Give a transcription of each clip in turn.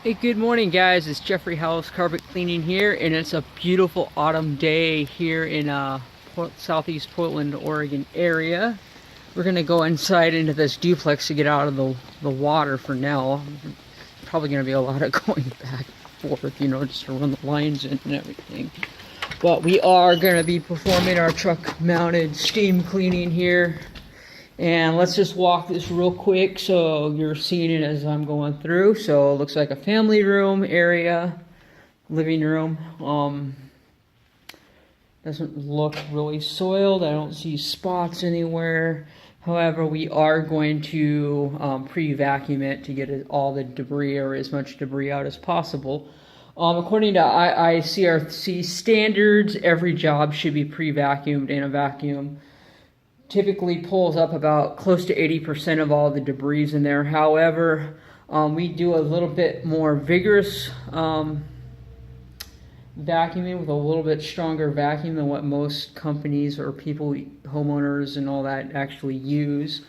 Hey, good morning, guys. It's Jeffrey Howells Carpet Cleaning here, and it's a beautiful autumn day here in southeast Portland, Oregon area. We're gonna go inside into this duplex to get out of the water for now. Probably gonna be a lot of going back and forth, just to run the lines in and everything. But we are gonna be performing our truck-mounted steam cleaning here. And let's just walk this real quick so you're seeing it as I'm going through. So it looks like a family room area, living room. Doesn't look really soiled. I don't see spots anywhere. However, we are going to pre-vacuum it to get all the debris or as much debris out as possible. According to ICRC standards, every job should be pre-vacuumed in a vacuum. Typically pulls up about close to 80% of all the debris in there. However, we do a little bit more vigorous vacuuming with a little bit stronger vacuum than what most companies or people, homeowners and all that actually use.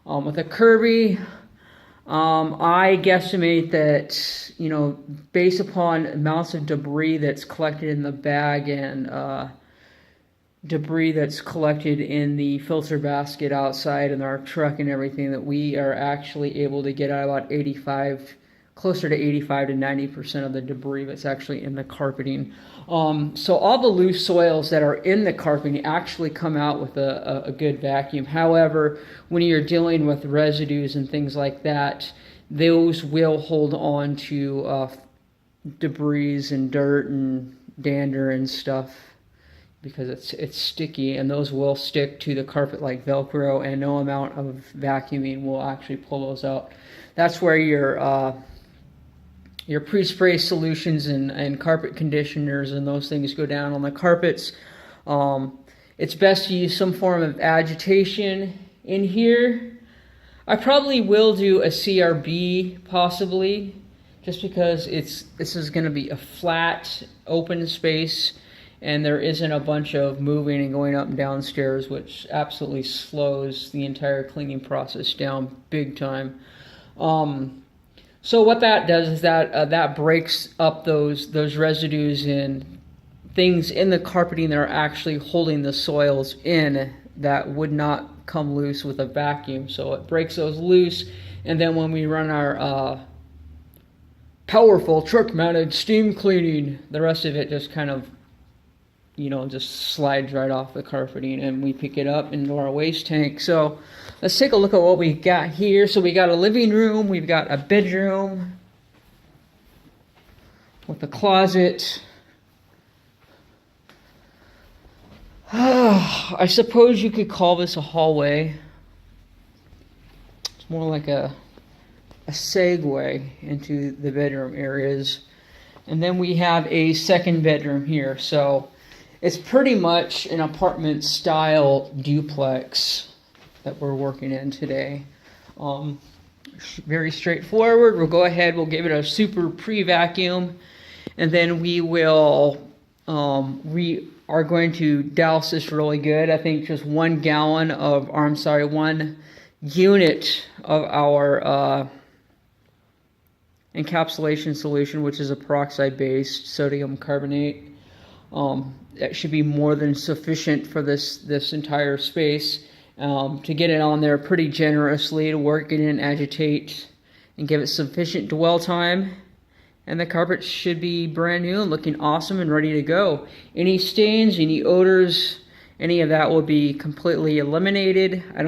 With a Kirby, I guesstimate that, based upon amounts of debris that's collected in the bag and debris that's collected in the filter basket outside in our truck and everything, that we are actually able to get out about 85, closer to 85 to 90% of the debris that's actually in the carpeting. So all the loose soils that are in the carpeting actually come out with a good vacuum. However, when you're dealing with residues and things like that, those will hold on to debris and dirt and dander and stuff, because it's sticky, and those will stick to the carpet like Velcro, and no amount of vacuuming will actually pull those out. That's where your pre-spray solutions and carpet conditioners and those things go down on the carpets. It's best to use some form of agitation in here. I probably will do a CRB possibly, just because this is going to be a flat open space, and there isn't a bunch of moving and going up and down stairs, which absolutely slows the entire cleaning process down big time. So what that does is that breaks up those residues and things in the carpeting that are actually holding the soils in that would not come loose with a vacuum. So it breaks those loose, and then when we run our powerful truck-mounted steam cleaning, the rest of it just kind of just slides right off the carpeting, and we pick it up into our waste tank. So let's take a look at what we got here. So we got a living room, we've got a bedroom with a closet. I suppose you could call this a hallway. It's more like a segue into the bedroom areas. And then we have a second bedroom here. So it's pretty much an apartment style duplex that we're working in today. Very straightforward. We'll go ahead, we'll give it a super pre-vacuum, and then we are going to douse this really good. I think just 1 gallon of, 1 unit of our encapsulation solution, which is a peroxide-based sodium carbonate. That should be more than sufficient for this entire space. To get it on there pretty generously, to work it in, agitate, and give it sufficient dwell time. And the carpet should be brand new and looking awesome and ready to go. Any stains, any odors, any of that will be completely eliminated. I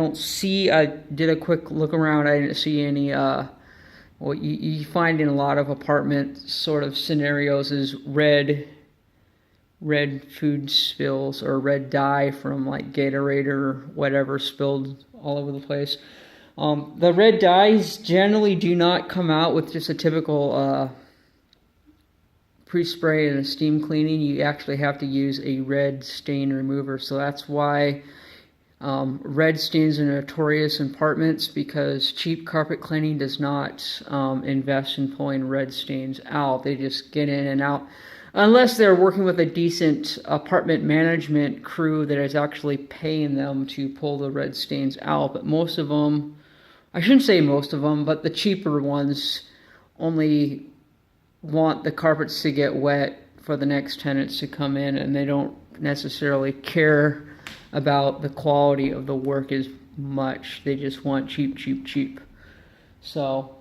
did a quick look around, I didn't see any, what you find in a lot of apartment sort of scenarios is red food spills or red dye from like Gatorade or whatever spilled all over the place. The red dyes generally do not come out with just a typical pre-spray and a steam cleaning. You actually have to use a red stain remover. So that's why red stains are notorious in apartments, because cheap carpet cleaning does not invest in pulling red stains out. They just get in and out. Unless they're working with a decent apartment management crew that is actually paying them to pull the red stains out. But most of them, I shouldn't say most of them, but the cheaper ones only want the carpets to get wet for the next tenants to come in, and they don't necessarily care about the quality of the work as much. They just want cheap, cheap, cheap. So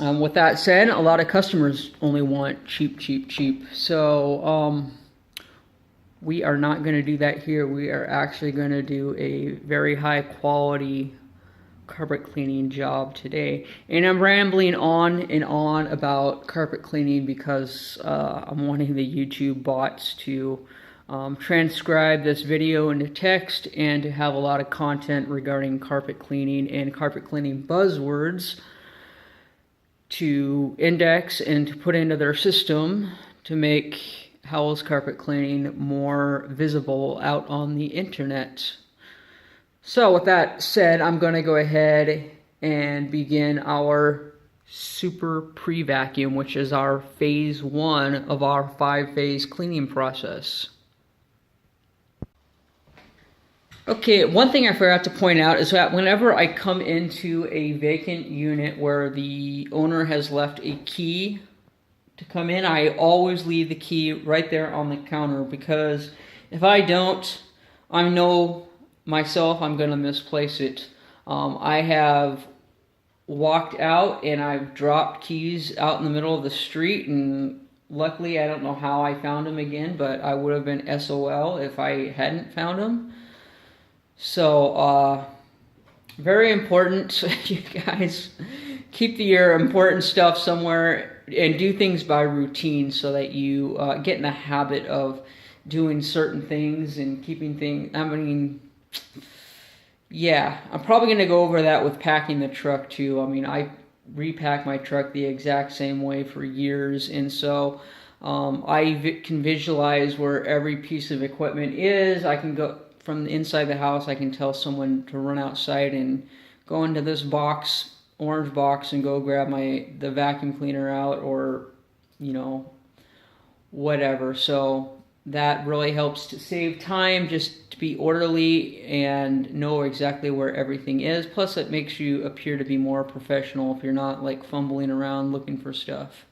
with that said, a lot of customers only want cheap, cheap, cheap. So we are not going to do that here. We are actually going to do a very high quality carpet cleaning job today. And I'm rambling on and on about carpet cleaning because I'm wanting the YouTube bots to transcribe this video into text and to have a lot of content regarding carpet cleaning and carpet cleaning buzzwords to index and to put into their system to make Howells Carpet Cleaning more visible out on the internet. So with that said, I'm going to go ahead and begin our super pre-vacuum, which is our phase 1 of our 5-phase cleaning process. Okay, one thing I forgot to point out is that whenever I come into a vacant unit where the owner has left a key to come in, I always leave the key right there on the counter, because if I don't, I know myself I'm going to misplace it. I have walked out and I've dropped keys out in the middle of the street, and luckily I don't know how I found them again, but I would have been SOL if I hadn't found them. So very important. You guys keep your important stuff somewhere and do things by routine so that you get in the habit of doing certain things and keeping things. I mean, yeah, I'm probably going to go over that with packing the truck too. I mean, I repack my truck the exact same way for years, and so I can visualize where every piece of equipment is. I can go from the inside the house, I can tell someone to run outside and go into this box, orange box, and go grab the vacuum cleaner out, or, you know, whatever. So that really helps to save time, just to be orderly and know exactly where everything is. Plus it makes you appear to be more professional if you're not like fumbling around looking for stuff.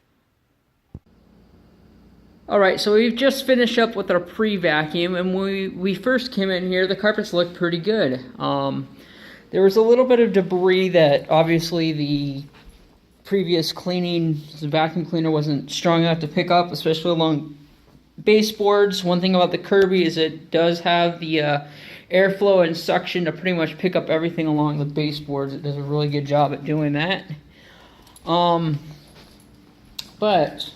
Alright, so we've just finished up with our pre-vacuum, and when we first came in here, the carpets looked pretty good. There was a little bit of debris that obviously the previous cleaning, the vacuum cleaner wasn't strong enough to pick up, especially along baseboards. One thing about the Kirby is it does have the airflow and suction to pretty much pick up everything along the baseboards. It does a really good job at doing that. But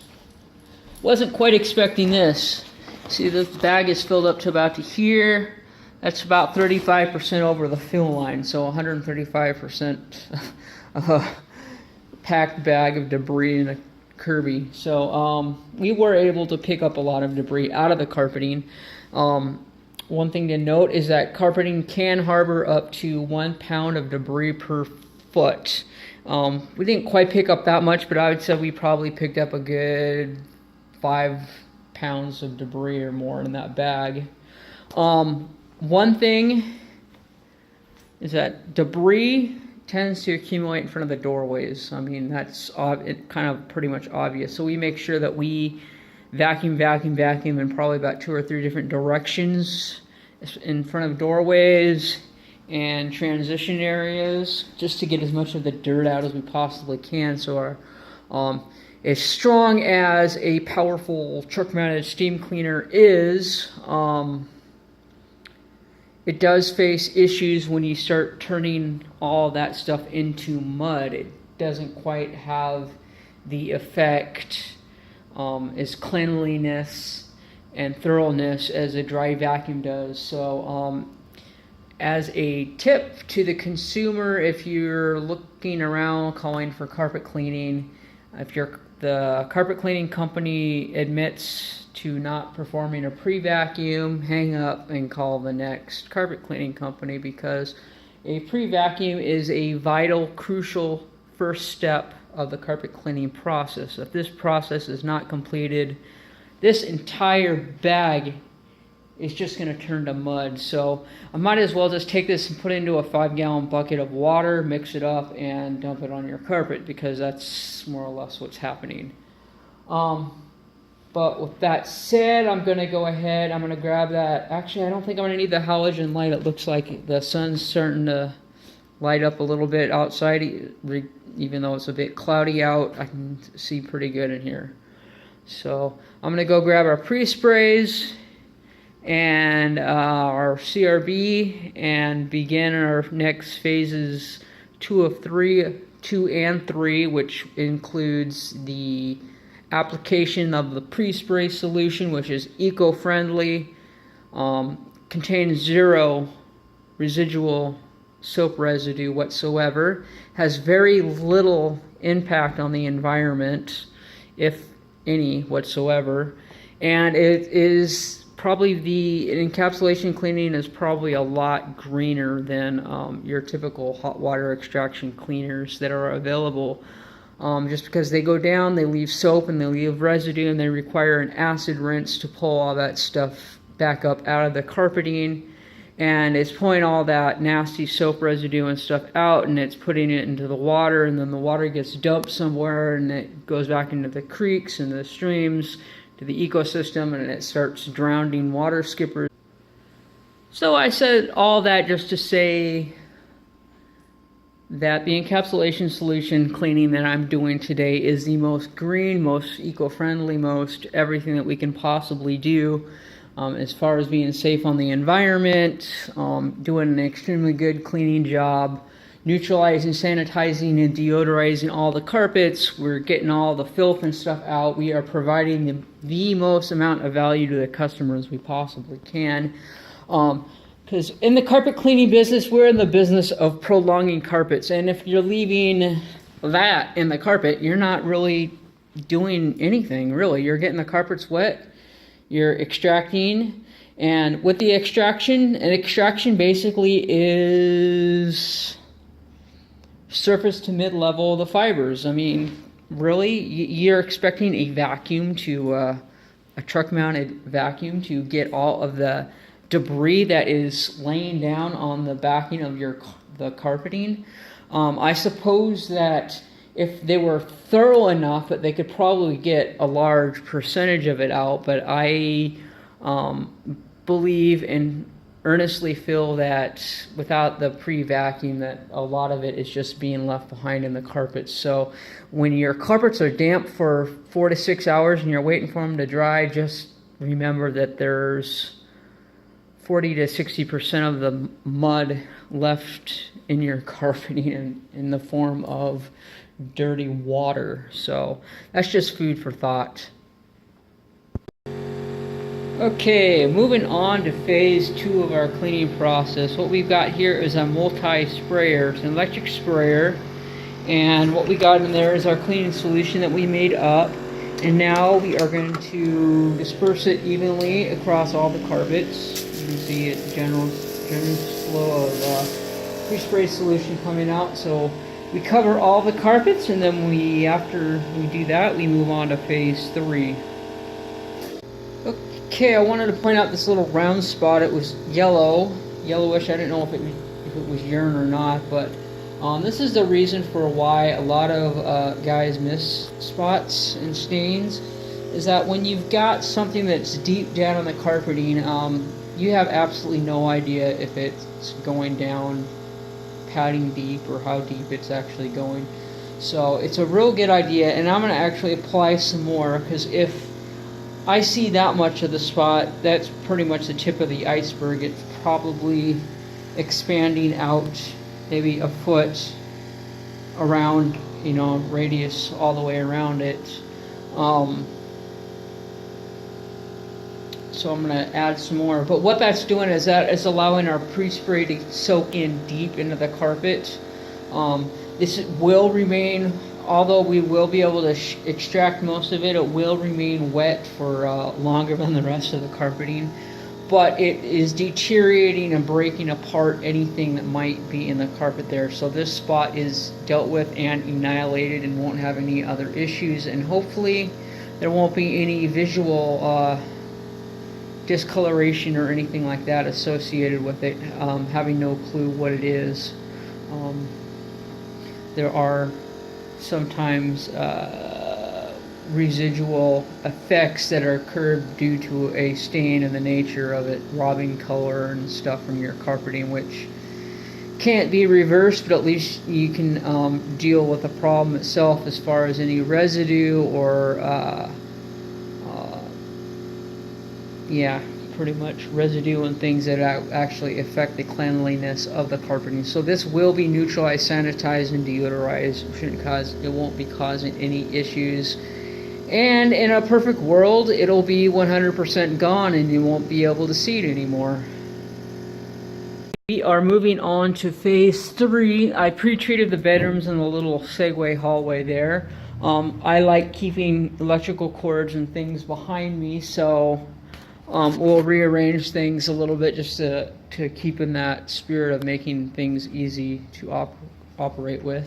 wasn't quite expecting this. See, the bag is filled up to about to here. That's about 35% over the fill line, so 135% of a packed bag of debris in a Kirby. So we were able to pick up a lot of debris out of the carpeting. One thing to note is that carpeting can harbor up to 1 pound of debris per foot. We didn't quite pick up that much, but I would say we probably picked up a good 5 pounds of debris or more in that bag. One thing is that debris tends to accumulate in front of the doorways. I mean, that's kind of pretty much obvious. So we make sure that we vacuum in probably about 2 or 3 different directions in front of doorways and transition areas, just to get as much of the dirt out as we possibly can. So our as strong as a powerful truck-mounted steam cleaner is, it does face issues when you start turning all that stuff into mud. It doesn't quite have the effect as cleanliness and thoroughness as a dry vacuum does. So as a tip to the consumer, if you're looking around calling for carpet cleaning, if the carpet cleaning company admits to not performing a pre-vacuum, hang up and call the next carpet cleaning company, because a pre-vacuum is a vital, crucial first step of the carpet cleaning process. If this process is not completed, this entire bag is just going to turn to mud. So I might as well just take this and put it into a 5-gallon bucket of water, mix it up, and dump it on your carpet, because that's more or less what's happening. But with that said, I'm going to go ahead. I'm going to grab that. Actually, I don't think I'm going to need the halogen light. It looks like the sun's starting to light up a little bit outside. Even though it's a bit cloudy out, I can see pretty good in here. So I'm going to go grab our pre-sprays and our CRB and begin our next phases 2 and 3, which includes the application of the pre-spray solution, which is eco-friendly, contains 0 residual soap residue whatsoever, has very little impact on the environment, if any whatsoever, and it is probably the encapsulation cleaning is probably a lot greener than your typical hot water extraction cleaners that are available. Just because they go down, they leave soap and they leave residue, and they require an acid rinse to pull all that stuff back up out of the carpeting, and it's pulling all that nasty soap residue and stuff out, and it's putting it into the water, and then the water gets dumped somewhere, and it goes back into the creeks and the streams, to the ecosystem, and it starts drowning water skippers. So I said all that just to say that the encapsulation solution cleaning that I'm doing today is the most green, most eco-friendly, most everything that we can possibly do as far as being safe on the environment, doing an extremely good cleaning job, neutralizing, sanitizing, and deodorizing all the carpets. We're getting all the filth and stuff out. We are providing the most amount of value to the customers we possibly can. Because in the carpet cleaning business, we're in the business of prolonging carpets. And if you're leaving that in the carpet, you're not really doing anything, really. You're getting the carpets wet, you're extracting, and with the extraction, an extraction basically is surface to mid-level of the fibers. I mean, really, you're expecting a vacuum to, a truck-mounted vacuum to get all of the debris that is laying down on the backing of the carpeting. I suppose that if they were thorough enough that they could probably get a large percentage of it out, but I believe and earnestly feel that without the pre-vacuum that a lot of it is just being left behind in the carpets. So when your carpets are damp for 4 to 6 hours and you're waiting for them to dry, just remember that there's 40 to 60% of the mud left in your carpeting in the form of dirty water. So that's just food for thought. Okay, moving on to phase 2 of our cleaning process. What we've got here is a multi-sprayer. It's an electric sprayer, and what we got in there is our cleaning solution that we made up, and now we are going to disperse it evenly across all the carpets. You can see it general flow of pre-spray solution coming out. So we cover all the carpets, and then after we do that, we move on to phase 3. Okay, I wanted to point out this little round spot. It was yellowish. I didn't know if it was urine or not, but this is the reason for why a lot of guys miss spots and stains, is that when you've got something that's deep down on the carpeting, you have absolutely no idea if it's going down padding deep or how deep it's actually going. So it's a real good idea, and I'm going to actually apply some more, because if I see that much of the spot, that's pretty much the tip of the iceberg. It's probably expanding out maybe a foot around, radius all the way around it. So I'm going to add some more. But what that's doing is that it's allowing our pre-spray to soak in deep into the carpet. This will remain, although we will be able to extract most of it, it will remain wet for longer than the rest of the carpeting. But it is deteriorating and breaking apart anything that might be in the carpet there. So this spot is dealt with and annihilated and won't have any other issues. And hopefully there won't be any visual discoloration or anything like that associated with it, having no clue what it is. There are sometimes residual effects that are occurred due to a stain and the nature of it robbing color and stuff from your carpeting, which can't be reversed, but at least you can deal with the problem itself as far as any residue or yeah, pretty much residue and things that actually affect the cleanliness of the carpeting. So this will be neutralized, sanitized, and deodorized. It won't be causing any issues. And in a perfect world, it'll be 100% gone and you won't be able to see it anymore. We are moving on to phase 3. I pre-treated the bedrooms in the little segue hallway there. I like keeping electrical cords and things behind me, so we'll rearrange things a little bit just to keep in that spirit of making things easy to operate with.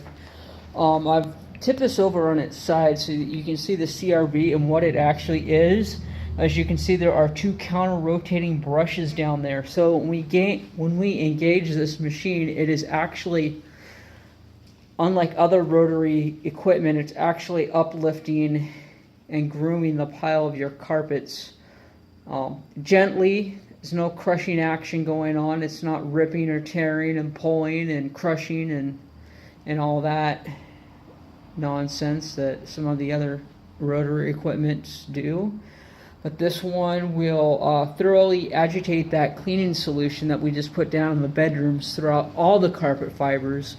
I've tipped this over on its side so that you can see the CRB and what it actually is. As you can see, there are 2 counter-rotating brushes down there. So when we engage this machine, it is actually, unlike other rotary equipment, it's actually uplifting and grooming the pile of your carpets gently. There's no crushing action going on. It's not ripping or tearing and pulling and crushing and all that nonsense that some of the other rotary equipments do. But this one will thoroughly agitate that cleaning solution that we just put down in the bedrooms throughout all the carpet fibers,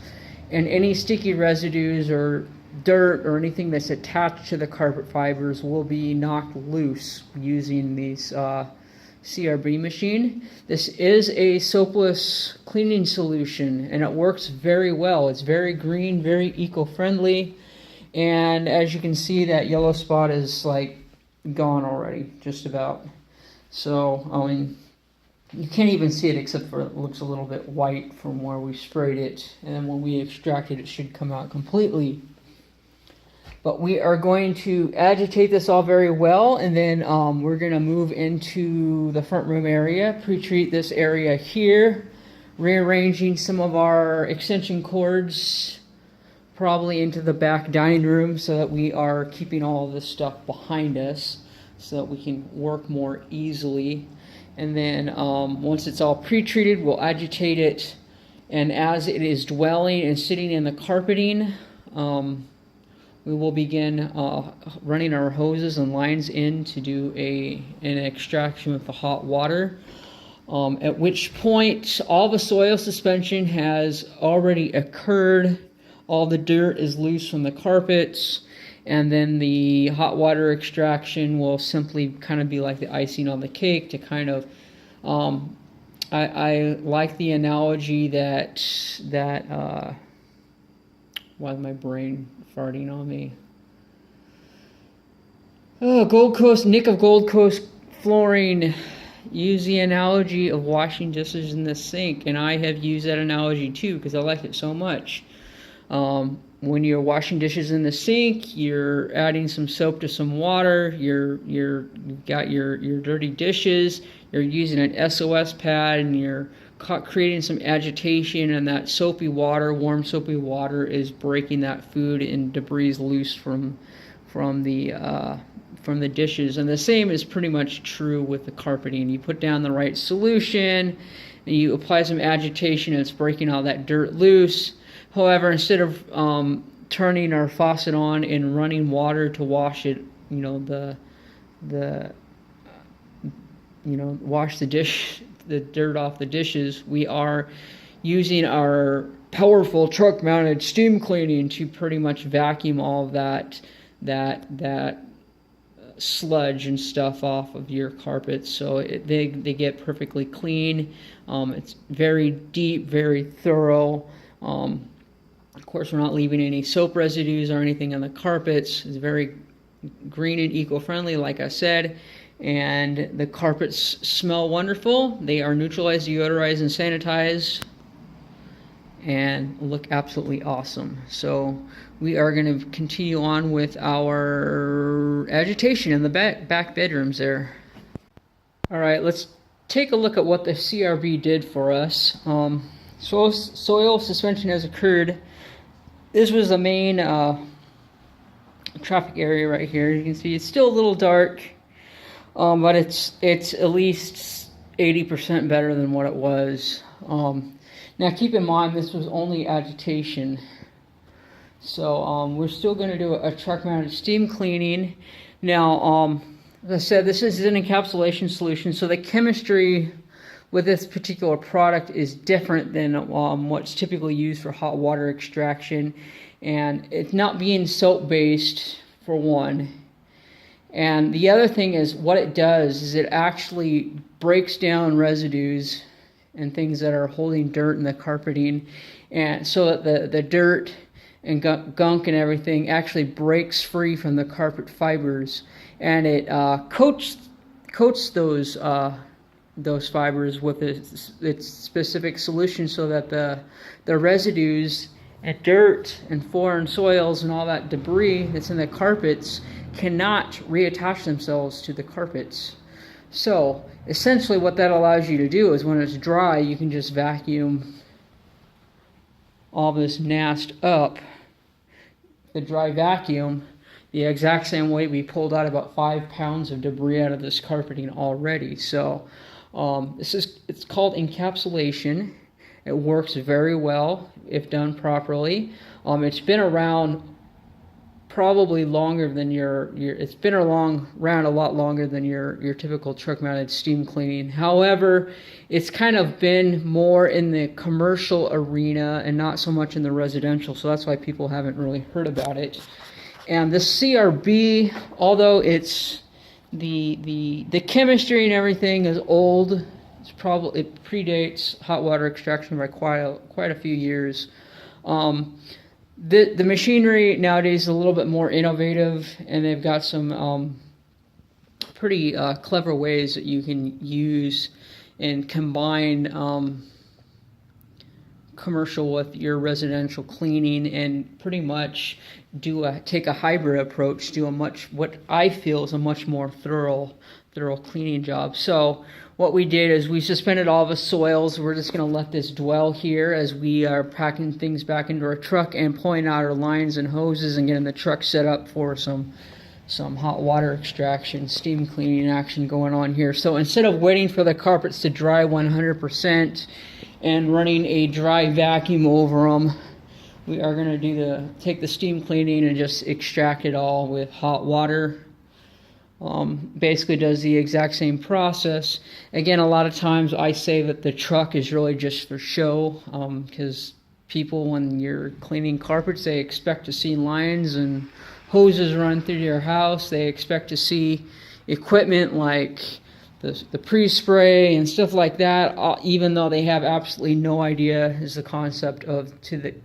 and any sticky residues or dirt or anything that's attached to the carpet fibers will be knocked loose using these CRB machine. This is a soapless cleaning solution and it works very well. It's very green, very eco-friendly, and as you can see, that yellow spot is like gone already, just about. So I mean, you can't even see it except for it looks a little bit white from where we sprayed it, and then when we extract it, it should come out completely. But we are going to agitate this all very well, and then we're going to move into the front room area, pre-treat this area here, rearranging some of our extension cords probably into the back dining room so that we are keeping all of this stuff behind us so that we can work more easily. And then once it's all pre-treated, we'll agitate it, and as it is dwelling and sitting in the carpeting, we will begin running our hoses and lines in to do an extraction with the hot water, at which point all the soil suspension has already occurred. All the dirt is loose from the carpets, and then the hot water extraction will simply kind of be like the icing on the cake to kind of, I like the analogy that why is my brain farting on me? Oh, Gold Coast, Nick of Gold Coast Flooring. Use the analogy of washing dishes in the sink, and I have used that analogy too because I like it so much. When you're washing dishes in the sink, you're adding some soap to some water, you've got your dirty dishes, you're using an SOS pad, and you're creating some agitation, and that soapy water, warm soapy water, is breaking that food and debris loose from the dishes. And the same is pretty much true with the carpeting. You put down the right solution, and you apply some agitation, and it's breaking all that dirt loose. However, instead of turning our faucet on and running water to wash it, wash the dirt off the dishes, we are using our powerful truck-mounted steam cleaning to pretty much vacuum all of that sludge and stuff off of your carpets, so they get perfectly clean. It's very deep, very thorough. Of course, we're not leaving any soap residues or anything on the carpets. It's very green and eco-friendly, like I said, and the carpets smell wonderful. They are neutralized, deodorized, and sanitized, and look absolutely awesome. So we are going to continue on with our agitation in the back bedrooms there. All right, let's take a look at what the CRB did for us. Soil suspension has occurred. This was the main traffic area right here. You can see it's still a little dark, but it's at least 80% better than what it was. Now keep in mind this was only agitation, so we're still going to do a truck mounted steam cleaning. Now as I said, this is an encapsulation solution, so the chemistry with this particular product is different than what's typically used for hot water extraction, and it's not being soap based for one. And the other thing is what it does is it actually breaks down residues and things that are holding dirt in the carpeting, and so that the dirt and gunk and everything actually breaks free from the carpet fibers, and it coats those fibers with its specific solution, so that the residues and dirt and foreign soils and all that debris that's in the carpets cannot reattach themselves to the carpets. So essentially what that allows you to do is when it's dry, you can just vacuum all this nast up. The dry vacuum, the exact same way we pulled out about 5 pounds of debris out of this carpeting already. So it's called encapsulation. It works very well if done properly. It's been around probably longer than it's been around a lot longer than your typical truck mounted steam cleaning. However, it's kind of been more in the commercial arena and not so much in the residential, so that's why people haven't really heard about it. And the CRB, although it's the chemistry and everything is old, it predates hot water extraction by quite a few years. The machinery nowadays is a little bit more innovative, and they've got some pretty clever ways that you can use and combine commercial with your residential cleaning, and pretty much take a hybrid approach, do what I feel is a much more thorough cleaning job. So what we did is we suspended all the soils. We're just going to let this dwell here as we are packing things back into our truck and pulling out our lines and hoses and getting the truck set up for some hot water extraction, steam cleaning action going on here. So instead of waiting for the carpets to dry 100% and running a dry vacuum over them, we are going to take the steam cleaning and just extract it all with hot water. Basically does the exact same process. Again, a lot of times I say that the truck is really just for show, because people, when you're cleaning carpets, they expect to see lines and hoses run through your house. They expect to see equipment like the pre-spray and stuff like that, even though they have absolutely no idea is the concept of the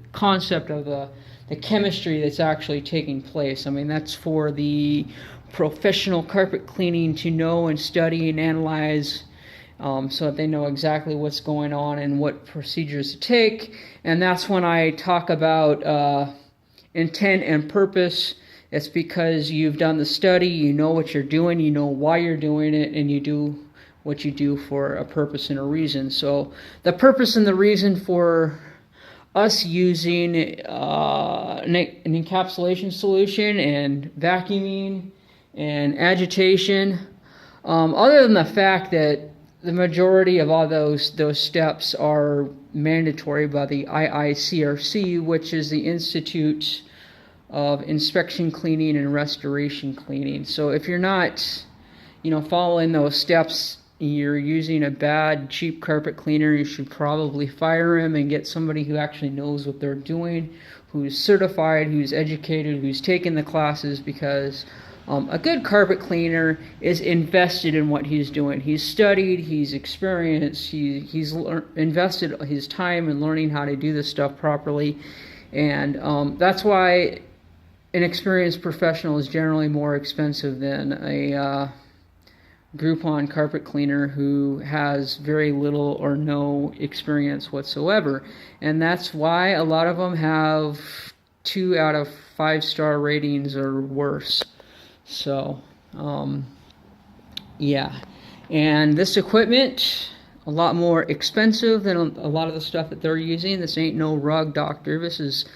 chemistry that's actually taking place. I mean, that's for the professional carpet cleaning to know and study and analyze, so that they know exactly what's going on and what procedures to take. And that's when I talk about intent and purpose. It's because you've done the study, you know what you're doing, you know why you're doing it, and you do what you do for a purpose and a reason. So the purpose and the reason for us using an encapsulation solution and vacuuming and agitation, other than the fact that the majority of all those steps are mandatory by the IICRC, which is the Institute of Inspection Cleaning and Restoration Cleaning. So if you're not, following those steps, you're using a bad, cheap carpet cleaner. You should probably fire him and get somebody who actually knows what they're doing, who's certified, who's educated, who's taken the classes, because a good carpet cleaner is invested in what he's doing. He's studied, he's experienced, he's invested his time in learning how to do this stuff properly. And that's why an experienced professional is generally more expensive than a Groupon carpet cleaner who has very little or no experience whatsoever. And that's why a lot of them have 2 out of 5-star ratings or worse. So, yeah. And this equipment, a lot more expensive than a lot of the stuff that they're using. This ain't no rug doctor. This is,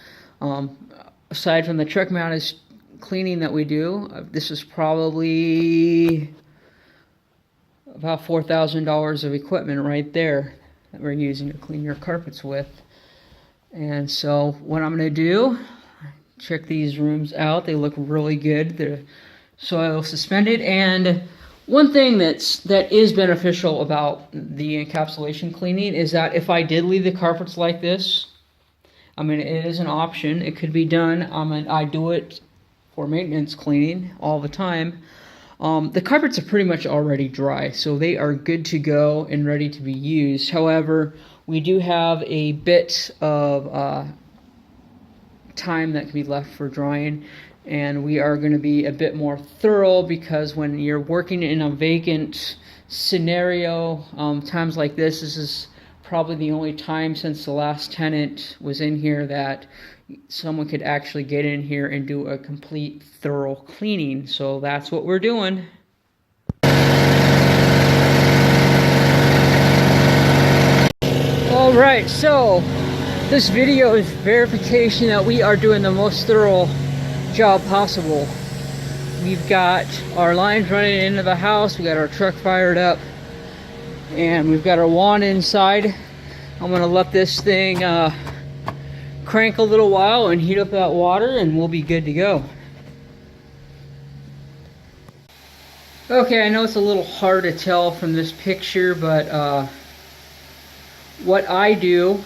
aside from the truck mounted cleaning that we do. This is probably about $4,000 of equipment right there that we're using to clean your carpets with. And so what I'm going to do, check these rooms out. They look really good. They're soil suspended. And one thing that is beneficial about the encapsulation cleaning is that if I did leave the carpets like this, I mean, it is an option. It could be done. I do it for maintenance cleaning all the time. The carpets are pretty much already dry, so they are good to go and ready to be used. However, we do have a bit of time that can be left for drying, and we are going to be a bit more thorough because when you're working in a vacant scenario, times like this is probably the only time since the last tenant was in here that someone could actually get in here and do a complete thorough cleaning. So that's what we're doing. Alright, so this video is verification that we are doing the most thorough job possible. We've got our lines running into the house, we got our truck fired up, and we've got our wand inside. I'm going to let this thing crank a little while and heat up that water, and we'll be good to go. Okay, I know it's a little hard to tell from this picture, but what I do,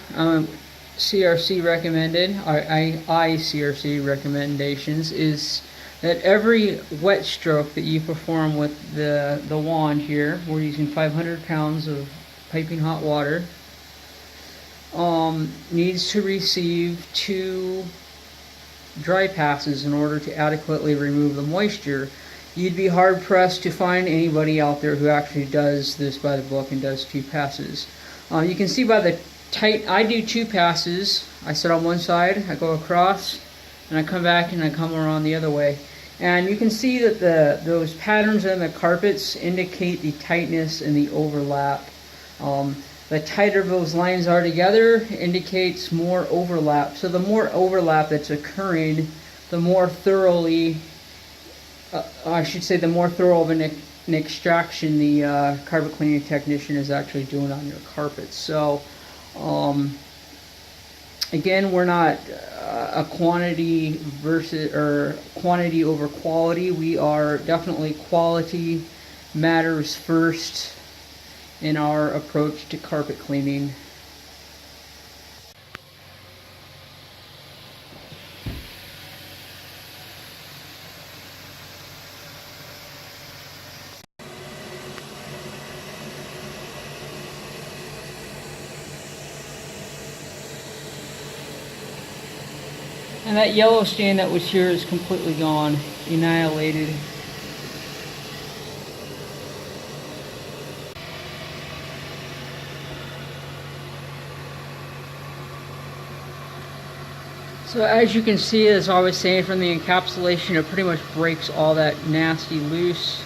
CRC recommended, CRC recommendations, is that every wet stroke that you perform with the wand here, we're using 500 pounds of piping hot water, needs to receive 2 dry passes in order to adequately remove the moisture. You'd be hard pressed to find anybody out there who actually does this by the book and does 2 passes. You can see by the tight, I do 2 passes. I sit on one side, I go across, and I come back and I come around the other way. And you can see that those patterns in the carpets indicate the tightness and the overlap. The tighter those lines are together indicates more overlap. So the more overlap that's occurring, the more thoroughly, the more thorough of an extraction the carpet cleaning technician is actually doing on your carpets. So again, we're not a quantity over quality. We are definitely quality matters first in our approach to carpet cleaning. And that yellow stain that was here is completely gone, annihilated. So as you can see, as I was saying, from the encapsulation, it pretty much breaks all that nasty loose.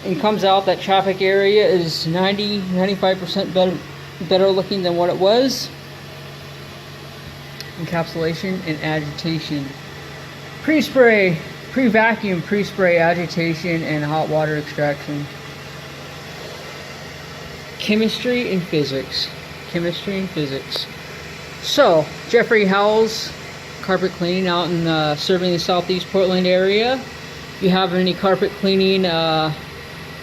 And comes out that traffic area is 95% better looking than what it was. Encapsulation and agitation. Pre-spray, pre-vacuum, pre-spray agitation and hot water extraction. Chemistry and physics. Chemistry and physics. So, Jeffrey Howells Carpet Cleaning out in serving the Southeast Portland area. If you have any carpet cleaning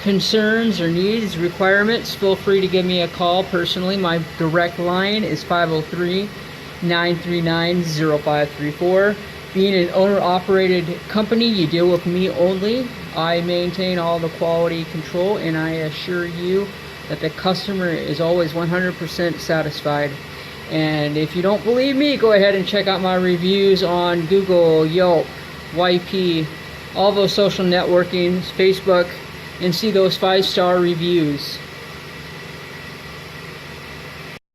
concerns or needs, requirements, feel free to give me a call personally. My direct line is 503-939-0534. Being an owner-operated company, you deal with me only. I maintain all the quality control, and I assure you that the customer is always 100% satisfied. And if you don't believe me, go ahead and check out my reviews on Google, Yelp, YP, all those social networkings, Facebook, and see those 5-star reviews.